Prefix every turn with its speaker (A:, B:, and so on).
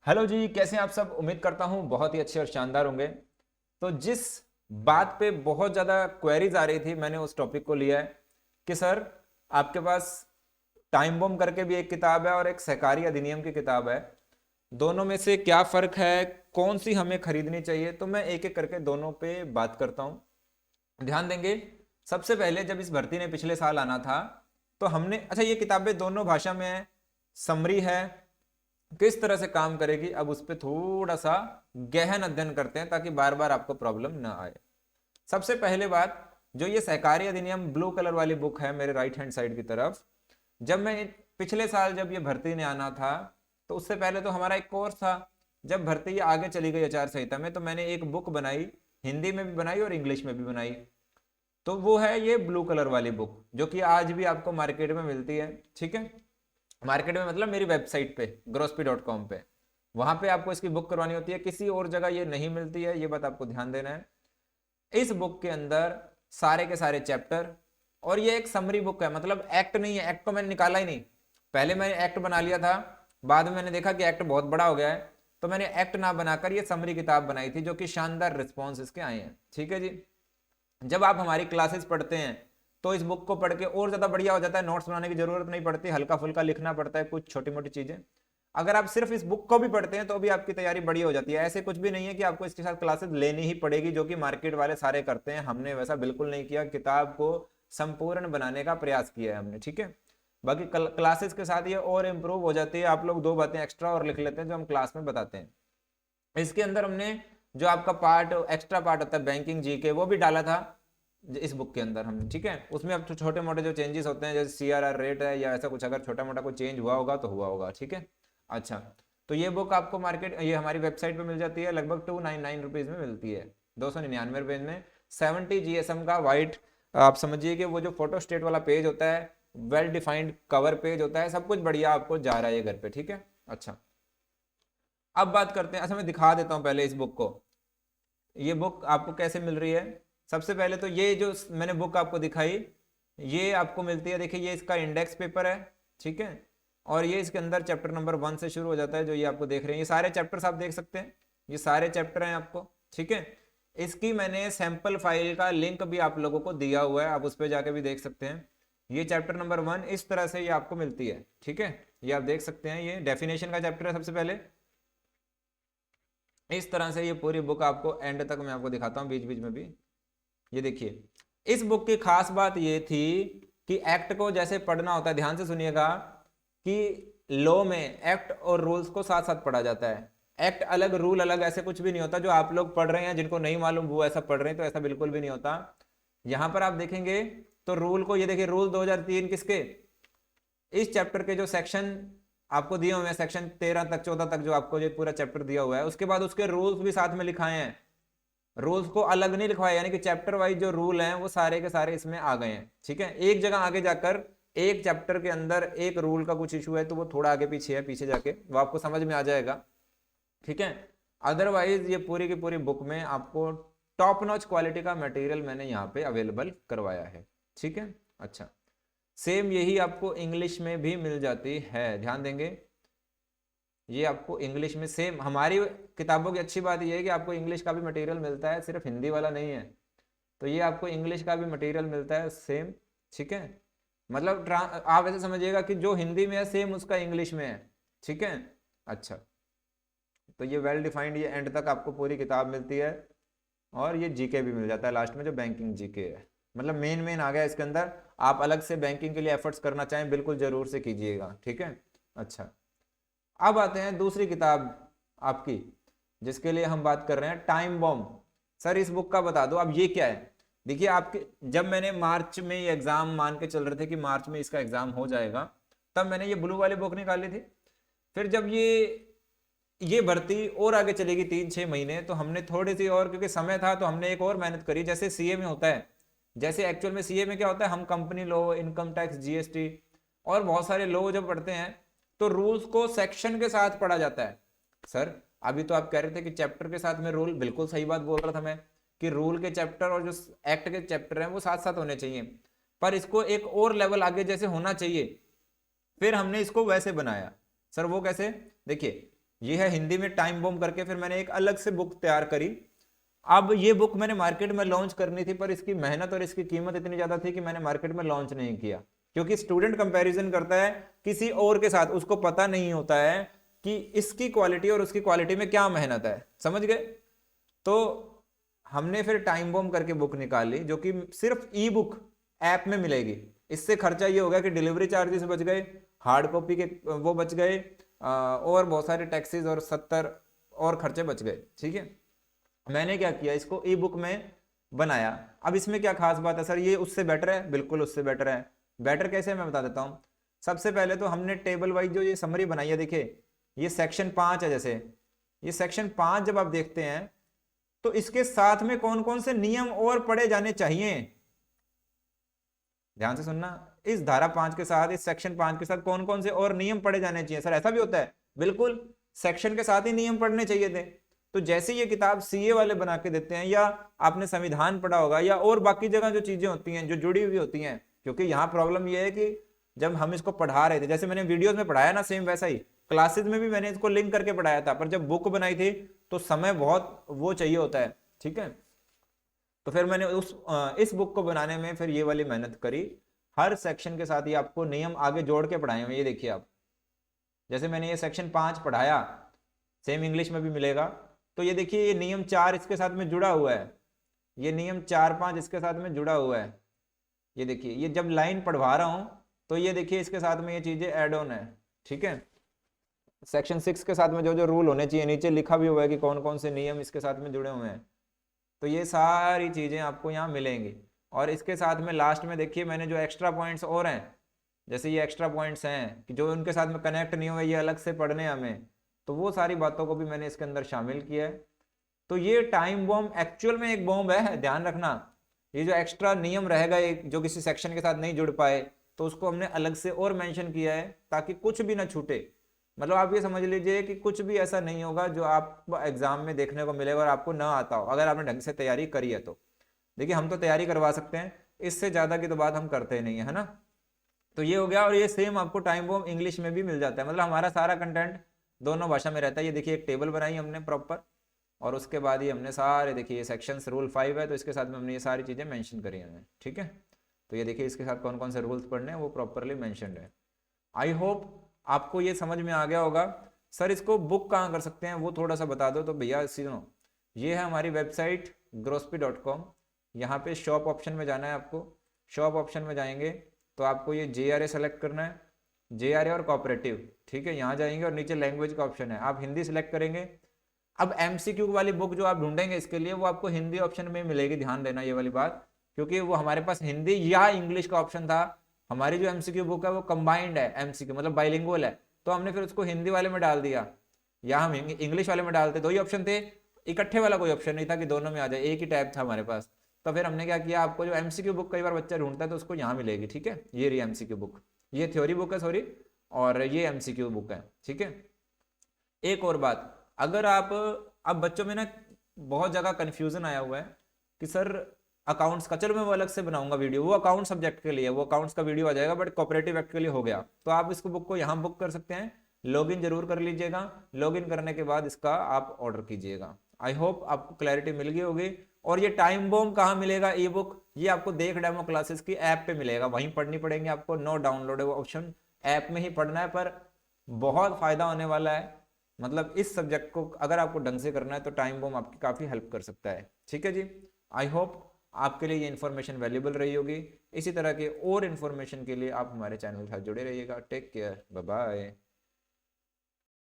A: Hello जी, कैसे हैं आप सब। उम्मीद करता हूँ बहुत ही अच्छे और शानदार होंगे। तो जिस बात पे बहुत ज़्यादा क्वेरीज आ रही थी, मैंने उस टॉपिक को लिया है कि सर आपके पास टाइम बम करके भी एक किताब है और एक सहकारी अधिनियम की किताब है, दोनों में से क्या फ़र्क है, कौन सी हमें खरीदनी चाहिए। तो मैं एक एक करके दोनों पे बात करता हूँ। ध्यान देंगे। सबसे पहले जब इस भर्ती ने पिछले साल आना था तो हमने, अच्छा ये किताबें दोनों भाषा में है, समरी है, किस तरह से काम करेगी अब उस पर थोड़ा सा गहन अध्ययन करते हैं ताकि बार बार आपको प्रॉब्लम ना आए। सबसे पहले बात, जो ये सहकारी अधिनियम ब्लू कलर वाली बुक है मेरे राइट हैंड साइड की तरफ, जब मैं पिछले साल जब ये भर्ती ने आना था तो उससे पहले तो हमारा एक कोर्स था। जब भर्ती ये आगे चली गई आचार संहिता में तो मैंने एक बुक बनाई, हिंदी में भी बनाई और इंग्लिश में भी बनाई। तो वो है ये ब्लू कलर वाली बुक जो कि आज भी आपको मार्केट में मिलती है। ठीक है, मार्केट में मतलब मेरी वेबसाइट पे grosspy.com पे, वहां पे आपको इसकी बुक करवानी होती है, किसी और जगह ये नहीं मिलती है, ये बात आपको ध्यान देना है। इस बुक के अंदर सारे के सारे चैप्टर, और ये एक समरी बुक है, मतलब एक्ट नहीं है। एक्ट को मैंने निकाला ही नहीं, पहले मैंने एक्ट बना लिया था, बाद में मैंने देखा कि एक्ट बहुत बड़ा हो गया है तो मैंने एक्ट ना बनाकर ये समरी किताब बनाई थी, जो कि शानदार रिस्पॉन्स इसके आए हैं। ठीक है जी। जब आप हमारी क्लासेस पढ़ते हैं तो इस बुक को पढ़ के और ज़्यादा बढ़िया हो जाता है, नोट्स बनाने की जरूरत नहीं पड़ती, हल्का फुल्का लिखना पड़ता है कुछ छोटी मोटी चीज़ें। अगर आप सिर्फ इस बुक को भी पढ़ते हैं तो भी आपकी तैयारी बढ़िया हो जाती है। ऐसे कुछ भी नहीं है कि आपको इसके साथ क्लासेस लेनी ही पड़ेगी जो कि मार्केट वाले सारे करते हैं, हमने वैसा बिल्कुल नहीं किया। किताब को संपूर्ण बनाने का प्रयास किया है हमने। ठीक है, बाकी क्लासेस के साथ ये और इम्प्रूव हो जाती है। आप लोग दो बातें एक्स्ट्रा और लिख लेते हैं जो हम क्लास में बताते हैं। इसके अंदर हमने जो आपका पार्ट, एक्स्ट्रा पार्ट होता है बैंकिंग जी के, वो भी डाला था इस बुक के अंदर हमने। ठीक है, उसमें अब छोटे मोटे जो चेंजेस होते हैं जैसे CRR रेट है या ऐसा कुछ, अगर छोटा मोटा कोई चेंज हुआ होगा तो हुआ होगा। ठीक है, अच्छा। तो ये बुक आपको मार्केट, ये हमारी वेबसाइट पे मिल जाती है, लगभग 299 रुपीज़ में मिलती है, 299 रुपये में। 70 GSM का वाइट, आप समझिए कि वो जो फोटो स्टेट वाला पेज होता है, वेल डिफाइंड कवर पेज होता है, सब कुछ बढ़िया आपको जा रहा है ये घर पे। ठीक है, अच्छा। अब बात करते हैं, अच्छा मैं दिखा देता हूँ पहले इस बुक को, ये बुक आपको कैसे मिल रही है। सबसे पहले तो ये जो मैंने बुक आपको दिखाई, ये आपको मिलती है, देखिए ये इसका इंडेक्स पेपर है। ठीक है, और ये इसके अंदर चैप्टर नंबर 1 से शुरू हो जाता है, जो ये आपको देख रहे हैं, ये सारे चैप्टर्स आप देख सकते हैं, ये सारे चैप्टर हैं आपको। ठीक है, इसकी मैंने सैंपल फाइल का लिंक भी आप लोगों को दिया हुआ है, आप उस पर जाके भी देख सकते हैं। ये चैप्टर नंबर 1 इस तरह से ये आपको मिलती है। ठीक है, ये आप देख सकते हैं, ये डेफिनेशन का चैप्टर है सबसे पहले। इस तरह से ये पूरी बुक आपको एंड तक मैं आपको दिखाता हूँ, बीच बीच में भी। ये देखिए, इस बुक की खास बात ये थी कि एक्ट को जैसे पढ़ना होता है, ध्यान से सुनिएगा, कि लॉ में एक्ट और रूल्स को साथ साथ पढ़ा जाता है। एक्ट अलग, रूल अलग, ऐसे कुछ भी नहीं होता। जो आप लोग पढ़ रहे हैं, जिनको नहीं मालूम वो ऐसा पढ़ रहे हैं, तो ऐसा बिल्कुल भी नहीं होता। यहां पर आप देखेंगे तो रूल को, ये देखिए रूल 2003 किसके, इस चैप्टर के जो सेक्शन आपको दिए हुए हैं, सेक्शन 13 तक 14 तक जो आपको ये पूरा चैप्टर दिया हुआ है, उसके बाद उसके रूल्स भी साथ में लिखाए हैं। रूल्स को अलग नहीं लिखवाया, यानी कि चैप्टर वाइज जो रूल हैं वो सारे के सारे इसमें आ गए हैं। ठीक है, एक जगह आगे जाकर एक चैप्टर के अंदर एक रूल का कुछ इशू है तो वो थोड़ा आगे पीछे है, पीछे जाके वो आपको समझ में आ जाएगा। ठीक है, अदरवाइज ये पूरी की पूरी बुक में आपको टॉप नॉच क्वालिटी का मटेरियल मैंने यहाँ पे अवेलेबल करवाया है। ठीक है, अच्छा। सेम यही आपको इंग्लिश में भी मिल जाती है, ध्यान देंगे, ये आपको इंग्लिश में सेम, हमारी किताबों की अच्छी बात यह है कि आपको इंग्लिश का भी मटेरियल मिलता है, सिर्फ हिंदी वाला नहीं है। तो ये आपको इंग्लिश का भी मटेरियल मिलता है सेम। ठीक है, मतलब आप ऐसे समझिएगा कि जो हिंदी में है सेम उसका इंग्लिश में है। ठीक है, अच्छा। तो ये वेल डिफाइंड, ये एंड तक आपको पूरी किताब मिलती है, और ये जीके भी मिल जाता है लास्ट में, जो बैंकिंग जीके है, मतलब मेन मेन आ गया इसके अंदर। आप अलग से बैंकिंग के लिए एफर्ट्स करना चाहें बिल्कुल जरूर से कीजिएगा। ठीक है, अच्छा। अब आते हैं दूसरी किताब आपकी, जिसके लिए हम बात कर रहे हैं, टाइम बॉम्ब। सर इस बुक का बता दो, अब ये क्या है। देखिए आपके, जब मैंने मार्च में ये एग्जाम मान के चल रहे थे कि मार्च में इसका एग्जाम हो जाएगा, तब मैंने ये ब्लू वाली बुक निकाली थी। फिर जब ये भर्ती और आगे चलेगी 3-6 महीने, तो हमने थोड़ी सी और, क्योंकि समय था तो हमने एक और मेहनत करी। जैसे सीए में होता है, जैसे एक्चुअल में सीए में क्या होता है, हम company law, income tax, GST और बहुत सारे लॉ जब पढ़ते हैं तो रूल्स को सेक्शन के साथ पढ़ा जाता है। सर अभी तो आप कह रहे थे कि चैप्टर के साथ में रूल, बिल्कुल सही बात बोल रहा था मैं, कि रूल के चैप्टर और जो एक्ट के चैप्टर हैं वो साथ साथ होने चाहिए, पर इसको एक और लेवल आगे जैसे होना चाहिए, फिर हमने इसको वैसे बनाया। सर वो कैसे, देखिए ये है हिंदी में टाइम बॉम्ब करके, फिर मैंने एक अलग से बुक तैयार करी। अब ये बुक मैंने मार्केट में लॉन्च करनी थी, पर इसकी मेहनत और इसकी कीमत इतनी ज्यादा थी कि मैंने मार्केट में लॉन्च नहीं किया, क्योंकि स्टूडेंट कंपैरिजन करता है किसी और के साथ, उसको पता नहीं होता है कि इसकी क्वालिटी और उसकी क्वालिटी में क्या मेहनत है, समझ गए। तो हमने फिर टाइम बॉम्ब करके बुक निकाली, जो कि सिर्फ ई बुक ऐप में मिलेगी। इससे खर्चा ये हो गया कि डिलीवरी चार्जेस बच गए, हार्ड कॉपी के वो बच गए, और बहुत सारे टैक्सेस और 70 और खर्चे बच गए, ठीक है। मैंने क्या किया, इसको ई बुक में बनाया। अब इसमें क्या खास बात है सर, ये उससे बेटर है? बिल्कुल उससे बेटर है। बेटर कैसे, मैं बता देता हूँ। सबसे पहले तो हमने टेबल वाइज जो ये समरी बनाई है, देखिए ये सेक्शन 5 है। जैसे ये सेक्शन 5 जब आप देखते हैं तो इसके साथ में कौन कौन से नियम और पढ़े जाने चाहिए, ध्यान से सुनना। इस धारा 5 के साथ, इस सेक्शन 5 के साथ कौन कौन से और नियम पढ़े जाने चाहिए? सर ऐसा भी होता है? बिल्कुल, सेक्शन के साथ ही नियम पढ़ने चाहिए थे। तो जैसे ये किताब सीए वाले बना के देते हैं, या आपने संविधान पढ़ा होगा, या और बाकी जगह जो चीजें होती हैं जो जुड़ी हुई होती हैं, क्योंकि यहाँ प्रॉब्लम ये है कि जब हम इसको पढ़ा रहे थे, जैसे मैंने वीडियोस में पढ़ाया ना, सेम वैसा ही क्लासेस में भी मैंने इसको लिंक करके पढ़ाया था, पर जब बुक बनाई थी तो समय बहुत वो चाहिए होता है, ठीक है। तो फिर मैंने इस बुक को बनाने में फिर ये वाली मेहनत करी। हर सेक्शन के साथ ही आपको नियम आगे जोड़ के पढ़ाए हुए, ये देखिए आप। जैसे मैंने ये सेक्शन 5 पढ़ाया, सेम इंग्लिश में भी मिलेगा। तो ये देखिए, ये नियम 4 इसके साथ में जुड़ा हुआ है, ये नियम 4-5 इसके साथ में जुड़ा हुआ है। ये देखिए, ये जब लाइन पढ़वा रहा हूं तो ये देखिए इसके साथ में ये चीजें ऐड ऑन है, ठीक है। सेक्शन 6 के साथ में जो जो रूल होने चाहिए, नीचे लिखा भी हुआ है कि कौन कौन से नियम इसके साथ में जुड़े हुए हैं। तो ये सारी चीजें आपको यहाँ मिलेंगी। और इसके साथ में लास्ट में देखिए मैंने जो एक्स्ट्रा पॉइंट्स और हैं, जैसे ये एक्स्ट्रा पॉइंट्स हैं कि जो उनके साथ में कनेक्ट नहीं हुए, ये अलग से पढ़ने हैं हमें, तो वो सारी बातों को भी मैंने इसके अंदर शामिल किया है। तो ये टाइम बॉम्ब एक्चुअल में एक बॉम्ब है, ध्यान रखना। ये जो एक्स्ट्रा नियम रहेगा एक, जो किसी सेक्शन के साथ नहीं जुड़ पाए, तो उसको हमने अलग से और मेंशन किया है ताकि कुछ भी ना छूटे। मतलब आप ये समझ लीजिए कि कुछ भी ऐसा नहीं होगा जो आप एग्जाम में देखने को मिलेगा और आपको ना आता हो, अगर आपने ढंग से तैयारी करी है तो। देखिए हम तो तैयारी करवा सकते हैं, इससे ज्यादा की तो बात हम करते नहीं है ना। तो ये हो गया। और ये सेम आपको टाइम बॉम्ब इंग्लिश में भी मिल जाता है, मतलब हमारा सारा कंटेंट दोनों भाषा में रहता है। ये देखिए एक टेबल बनाई हमने प्रॉपर, और उसके बाद ही हमने सारे, देखिए ये सेक्शंस रूल 5 है तो इसके साथ में हमने ये सारी चीजें मेंशन करी हैं, ठीक है। तो ये देखिए इसके साथ कौन कौन से रूल्स पढ़ने हैं वो प्रॉपरली मेंशनड है। आई होप आपको ये समझ में आ गया होगा। सर इसको बुक कहाँ कर सकते हैं वो थोड़ा सा बता दो। तो भैया सुनो, ये है हमारी वेबसाइट grosby.com। यहाँ पे शॉप ऑप्शन में जाना है आपको। शॉप ऑप्शन में जाएंगे तो आपको ये JRA सेलेक्ट करना है, JRA और कोऑपरेटिव, ठीक है। यहाँ जाएंगे और नीचे लैंग्वेज का ऑप्शन है, आप हिंदी सेलेक्ट करेंगे। अब MCQ वाली बुक जो आप ढूंढेंगे इसके लिए, वो आपको हिंदी ऑप्शन में मिलेगी, ध्यान देना ये वाली बात, क्योंकि वो हमारे पास हिंदी या इंग्लिश का ऑप्शन था। हमारी जो MCQ बुक है वो कंबाइंड है, MCQ मतलब बाइलिंगुअल है, तो हमने फिर उसको हिंदी वाले में डाल दिया, या हम इंग्लिश वाले में डालते। दो ही ऑप्शन थे, इकट्ठे वाला कोई ऑप्शन नहीं था कि दोनों में आ जाए, एक ही टाइप था हमारे पास। तो फिर हमने क्या किया, आपको जो MCQ बुक कई बार बच्चा ढूंढता है तो उसको यहाँ मिलेगी, ठीक है। ये रही MCQ बुक, ये थ्योरी बुक है सॉरी, और ये MCQ बुक है, ठीक है। एक और बात, अगर आप, अब बच्चों में ना बहुत जगह कंफ्यूजन आया हुआ है कि सर अकाउंट्स का, चलो मैं वो अलग से बनाऊंगा वीडियो, वो अकाउंट सब्जेक्ट के लिए, वो अकाउंट्स का वीडियो आ जाएगा, बट कोऑपरेटिव एक्ट के लिए हो गया। तो आप इसको बुक को यहाँ बुक कर सकते हैं, लॉगिन जरूर कर लीजिएगा। लॉगिन करने के बाद इसका आप ऑर्डर कीजिएगा। आई होप आपको क्लैरिटी मिल गई होगी। और ये टाइम बॉम्ब कहाँ मिलेगा ई बुक, ये आपको देख डेमो क्लासेस की ऐप पे मिलेगा, वहीं पढ़नी पड़ेंगे आपको, नो डाउनलोड ऑप्शन, ऐप में ही पढ़ना है। पर बहुत फायदा होने वाला है, मतलब इस सब्जेक्ट को अगर आपको ढंग से करना है तो टाइम बॉम्ब आपकी काफी हेल्प कर सकता है, ठीक है जी। आई होप आपके लिए ये इन्फॉर्मेशन वैल्यूएबल रही होगी। इसी तरह के और इन्फॉर्मेशन के लिए आप हमारे चैनल के साथ जुड़े रहिएगा। Take care, bye bye.